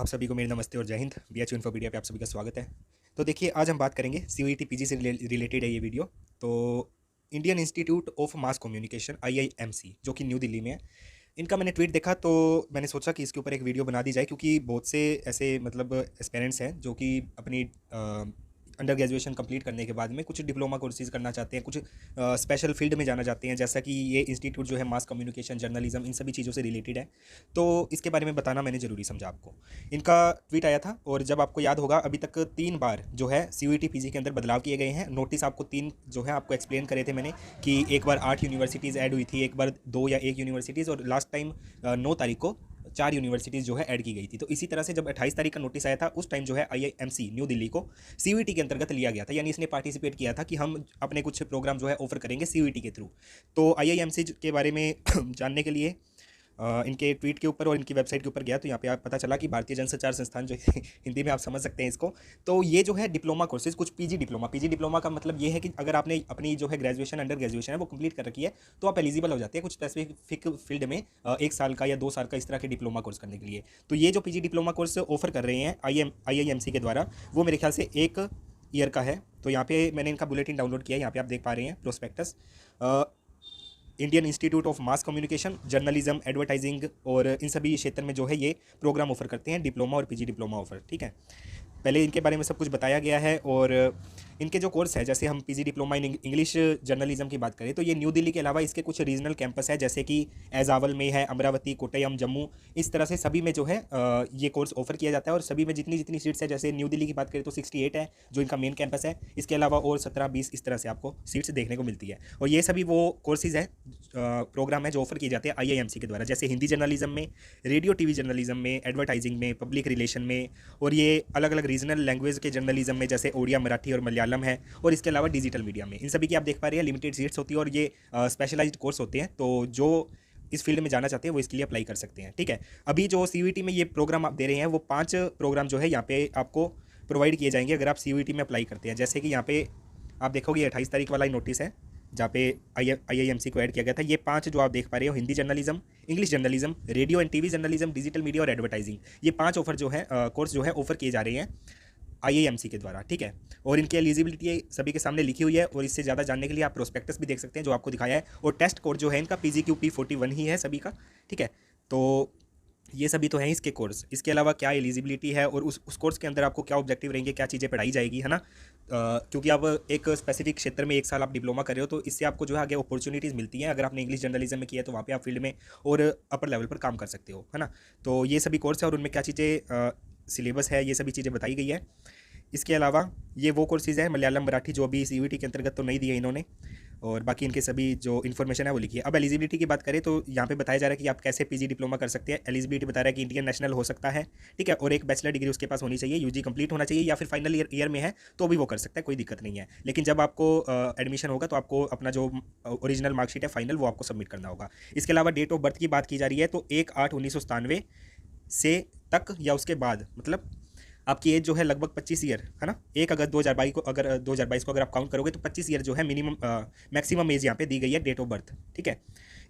आप सभी को मेरी नमस्ते और जय हिंद। BH इन्फोपीडिया पे आप सभी का स्वागत है। तो देखिए, आज हम बात करेंगे CUET PG से रिलेटेड है ये वीडियो। तो Indian institute of mass communication IIMC जो कि न्यू दिल्ली में है, इनका मैंने ट्वीट देखा तो मैंने सोचा कि इसके ऊपर एक वीडियो बना दी जाए, क्योंकि बहुत से ऐसे मतलब एस्पेरेंट्स हैं जो कि अपनी अंडर ग्रेजुएशन कंप्लीट करने के बाद में कुछ डिप्लोमा कोर्सेज करना चाहते हैं, कुछ स्पेशल फील्ड में जाना चाहते हैं, जैसा कि ये इंस्टीट्यूट जो है मास कम्युनिकेशन, जर्नलिज्म, इन सभी चीज़ों से रिलेटेड है। तो इसके बारे में बताना मैंने ज़रूरी समझा आपको। इनका ट्वीट आया था, और जब आपको याद होगा, अभी तक 3 बार जो है CUET PG के अंदर बदलाव किए गए हैं। नोटिस आपको 3 जो है आपको एक्सप्लेन करे थे मैंने कि एक बार 8 यूनिवर्सिटीज़ ऐड हुई थी, एक बार 2 या 1 यूनिवर्सिटीज़, और लास्ट टाइम 9 तारीख को 4 यूनिवर्सिटीज़ जो है ऐड की गई थी। तो इसी तरह से जब 28 तारीख का नोटिस आया था, उस टाइम जो है IIMC न्यू दिल्ली को CUET के अंतर्गत लिया गया था, यानी इसने पार्टिसिपेट किया था कि हम अपने कुछ प्रोग्राम जो है ऑफर करेंगे CUET के थ्रू। तो IIMC के बारे में जानने के लिए इनके ट्वीट के ऊपर और इनकी वेबसाइट के ऊपर गया, तो यहाँ पे आप पता चला कि भारतीय जनसंचार संस्थान जो हिंदी में आप समझ सकते हैं इसको। तो ये जो है डिप्लोमा कोर्सेज, कुछ पीजी डिप्लोमा का मतलब ये है कि अगर आपने अपनी जो है ग्रेजुएशन, अंडर ग्रेजुएशन है वो कंप्लीट कर रखी है, तो आप एलिजिबल हो जाते हैं कुछ स्पेसिफिक फील्ड में 1 साल का या 2 साल का इस तरह के डिप्लोमा कोर्स करने के लिए। तो ये जो पीजी डिप्लोमा कोर्स ऑफर कर रहे हैं IIMC के द्वारा, वो मेरे ख्याल से 1 ईयर का है। तो यहाँ पे मैंने इनका बुलेटिन डाउनलोड किया है, यहाँ पे आप देख पा रहे हैं prospectus. Indian institute of mass communication, journalism, advertising और इन सभी क्षेत्र में जो है ये प्रोग्राम ऑफर करते हैं, डिप्लोमा और पीजी डिप्लोमा ऑफर। ठीक है, पहले इनके बारे में सब कुछ बताया गया है। और इनके जो कोर्स है, जैसे हम PG diploma in English journalism की बात करें, तो ये न्यू दिल्ली के अलावा इसके कुछ रीजनल कैंपस है, जैसे कि एजावल में है, अमरावती, कोट्टयम, जम्मू, इस तरह से सभी में जो है ये कोर्स ऑफर किया जाता है। और सभी में जितनी जितनी सीट्स है, जैसे न्यू दिल्ली की बात करें तो 68 है जो इनका मेन कैंपस है, इसके अलावा और 17-20 इस तरह से आपको सीट्स देखने को मिलती है। और ये सभी वो कोर्सेज है, प्रोग्राम है जो ऑफर किए जाते हैं IIMC के द्वारा, जैसे हिंदी जर्नलिज्म में, रेडियो TV जर्नलिज्म में, एडवर्टाइजिंग में, पब्लिक रिलेशन में, और ये अलग अलग रीजनल लैंग्वेज के जर्नलिज्म में, जैसे ओडिया, मराठी और मलयालम है, और इसके अलावा डिजिटल मीडिया में। इन सभी की आप देख पा रहे हैं लिमिटेड सीट्स होती है, और ये स्पेशलाइज्ड कोर्स होते हैं। तो जो इस फील्ड में जाना चाहते हैं वो इसके लिए अप्लाई कर सकते हैं। ठीक है, अभी जो CUET में ये प्रोग्राम आप दे रहे हैं, वो 5 प्रोग्राम जो है यहाँ पे आपको प्रोवाइड किए जाएंगे अगर आप CUET में अप्लाई करते हैं। जैसे कि यहाँ पे आप देखोगे 28 तारीख वाला ही नोटिस है, जहाँ पे IIMC को ऐड किया गया था। ये 5 जो आप देख पा रहे हो, Hindi journalism, English journalism, radio and TV journalism, digital media और एडवर्टाइजिंग, ये 5 ऑफर जो है कोर्स जो है ऑफर किए जा रहे हैं IIMC के द्वारा। ठीक है, और इनकी एलिजिबिलिटी सभी के सामने लिखी हुई है, और इससे ज़्यादा जानने के लिए आप प्रोस्पेक्टस भी देख सकते हैं जो आपको दिखाया है। और टेस्ट कोड जो है इनका PGQP41 ही है सभी का। ठीक है, तो ये सभी तो हैं इसके कोर्स। इसके अलावा क्या एलिजिबिलिटी है और उस कोर्स के अंदर आपको क्या ऑब्जेक्टिव रहेंगे, क्या चीज़ें पढ़ाई जाएगी, है ना। क्योंकि आप एक स्पेसिफिक क्षेत्र में 1 साल आप डिप्लोमा कर रहे हो, तो इससे आपको जो है आगे अपॉर्चुनिटीज़ मिलती हैं। अगर आपने इंग्लिश जर्नलिज्म में किया है तो वहाँ पे आप फील्ड में और अपर लेवल पर काम कर सकते हो, है ना। तो ये सभी कोर्स है, और उनमें क्या चीज़ें सिलेबस है, ये सभी चीज़ें बताई गई है। इसके अलावा ये वो कोर्सेज़ हैं मलयालम, मराठी, जो अभी CUET के अंतर्गत तो नहीं दिए इन्होंने, और बाकी इनके सभी जो इन्फॉर्मेशन है वो लिखी है। अब एलिजिबिलिटी की बात करें तो यहाँ पे बताया जा रहा है कि आप कैसे पीजी डिप्लोमा कर सकते हैं। एलिजिबिलिटी बता रहा है कि इंडियन नेशनल हो सकता है, ठीक है, और एक बैचलर डिग्री उसके पास होनी चाहिए, UG कंप्लीट होना चाहिए, या फिर फाइनल ईयर में है तो भी वो कर सकता है, कोई दिक्कत नहीं है। लेकिन जब आपको एडमिशन होगा तो आपको अपना जो ओरिजिनल मार्कशीट है फाइनल, वो आपको सबमिट करना होगा। इसके अलावा डेट ऑफ बर्थ की बात की जा रही है, तो 1/8/1997 से तक या उसके बाद, मतलब आपकी एज जो है लगभग 25 ईयर, है ना। 1 अगस्त 2022 को, अगर 2022 को अगर आप काउंट करोगे तो 25 ईयर जो है मिनिमम मैक्सिमम एज यहाँ पे दी गई है, डेट ऑफ बर्थ। ठीक है,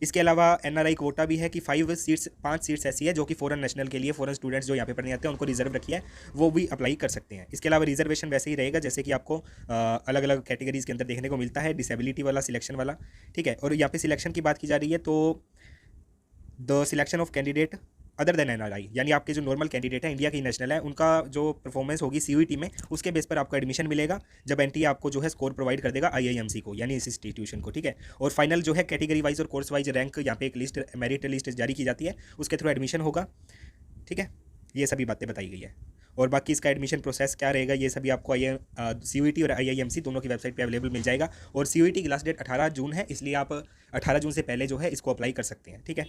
इसके अलावा NRI कोटा भी है कि 5 सीट्स ऐसी है जो कि फॉरेन नेशनल के लिए, फॉरेन स्टूडेंट्स जो यहाँ पे पढ़ने आते हैं उनको रिजर्व रखी है, वो भी अप्लाई कर सकते हैं। इसके अलावा रिजर्वेशन वैसे ही रहेगा जैसे कि आपको अलग अलग कैटेगरीज के अंदर देखने को मिलता है, डिसेबिलिटी वाला, सिलेक्शन वाला। ठीक है, और यहाँ पे सिलेक्शन की बात की जा रही है, तो the selection of candidate other than NRI, यानी आपके जो नॉर्मल कैंडिडेट है, इंडिया की नेशनल है, उनका जो परफॉर्मेंस होगी CUET में, उसके बेस पर आपको एडमिशन मिलेगा, जब NTA आपको जो है स्कोर प्रोवाइड कर देगा IIMC को, यानी इस इंस्टीट्यूशन को। ठीक है, और फाइनल जो है कैटेगरी वाइज और कोर्स वाइज रैंक, यहाँ पे एक लिस्ट, मेरिट लिस्ट जारी की जाती है, उसके थ्रू एडमिशन होगा। ठीक है, ये सभी बातें बताई गई है। और बाकी इसका एडमिशन प्रोसेस क्या रहेगा, ये सभी आपको CUET और IIMC दोनों की वेबसाइट पे अवेलेबल मिल जाएगा। और CUET की लास्ट डेट 18 जून है, इसलिए आप 18 जून से पहले जो है इसको अप्लाई कर सकते हैं। ठीक है,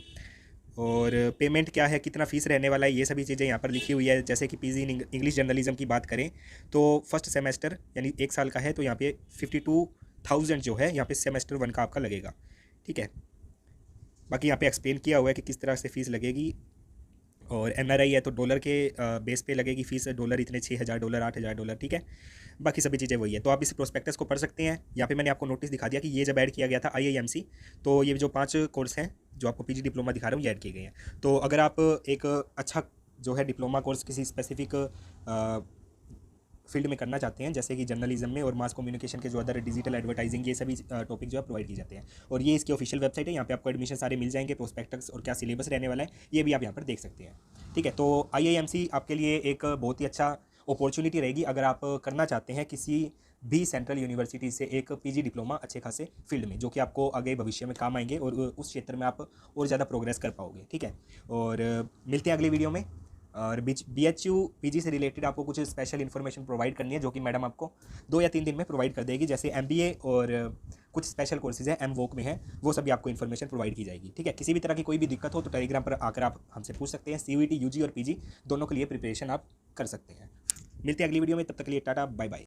और पेमेंट क्या है, कितना फ़ीस रहने वाला है, ये सभी चीज़ें यहाँ पर लिखी हुई है। जैसे कि PG इन इंग्लिश जर्नलिज्म की बात करें तो फर्स्ट सेमेस्टर यानी 1 साल का है, तो यहाँ पे 52,000 जो है यहाँ पे सेमेस्टर 1 का आपका लगेगा। ठीक है, बाकी यहाँ पे एक्सप्लेन किया हुआ है कि किस तरह से फ़ीस लगेगी। और NRI है तो डॉलर के बेस पे लगेगी फ़ीस, डॉलर इतने $6,000, $8,000। ठीक है, बाकी सभी चीज़ें वही है। तो आप इस प्रोस्पेक्टस को पढ़ सकते हैं। यहाँ पे मैंने आपको नोटिस दिखा दिया कि ये जब ऐड किया गया था IIMC, तो ये जो 5 कोर्स हैं जो आपको PG डिप्लोमा दिखा रहा हूँ, ये ऐड किए गए हैं। तो अगर आप एक अच्छा जो है डिप्लोमा कोर्स किसी स्पेसिफिक फील्ड में करना चाहते हैं, जैसे कि जर्नलिज्म में और मास कम्युनिकेशन के जो अदर डिजिटल एडवर्टाइजिंग, ये सभी टॉपिक जो है प्रोवाइड किए जाते हैं। और ये इसकी ऑफिशियल वेबसाइट है, यहाँ पे आपको एडमिशन सारे मिल जाएंगे, प्रोस्पेक्टस और क्या सिलेबस रहने वाला है ये भी आप यहाँ पर देख सकते हैं। ठीक है, तो IIMC आपके लिए एक बहुत ही अच्छा अपॉर्चुनिटी रहेगी अगर आप करना चाहते हैं किसी भी सेंट्रल यूनिवर्सिटी से एक PG डिप्लोमा अच्छे खासे फील्ड में, जो कि आपको आगे भविष्य में काम आएंगे और उस क्षेत्र में आप और ज़्यादा प्रोग्रेस कर पाओगे। ठीक है, और मिलते हैं अगली वीडियो में। और BHU PG से रिलेटेड आपको कुछ स्पेशल इन्फॉर्मेशन प्रोवाइड करनी है, जो कि मैडम आपको 2 या 3 दिन में प्रोवाइड कर देगी, जैसे MBA और कुछ स्पेशल कोर्सेज हैं MWOC में है, वो सभी आपको इन्फॉर्मेशन प्रोवाइड की जाएगी। ठीक है, किसी भी तरह की कोई भी दिक्कत हो तो टेलीग्राम पर आकर आप हमसे पूछ सकते हैं। CUET UG और PG दोनों के लिए प्रिपरेशन आप कर सकते हैं। मिलते हैं अगली वीडियो में, तब तक के लिए टाटा बाय बाय।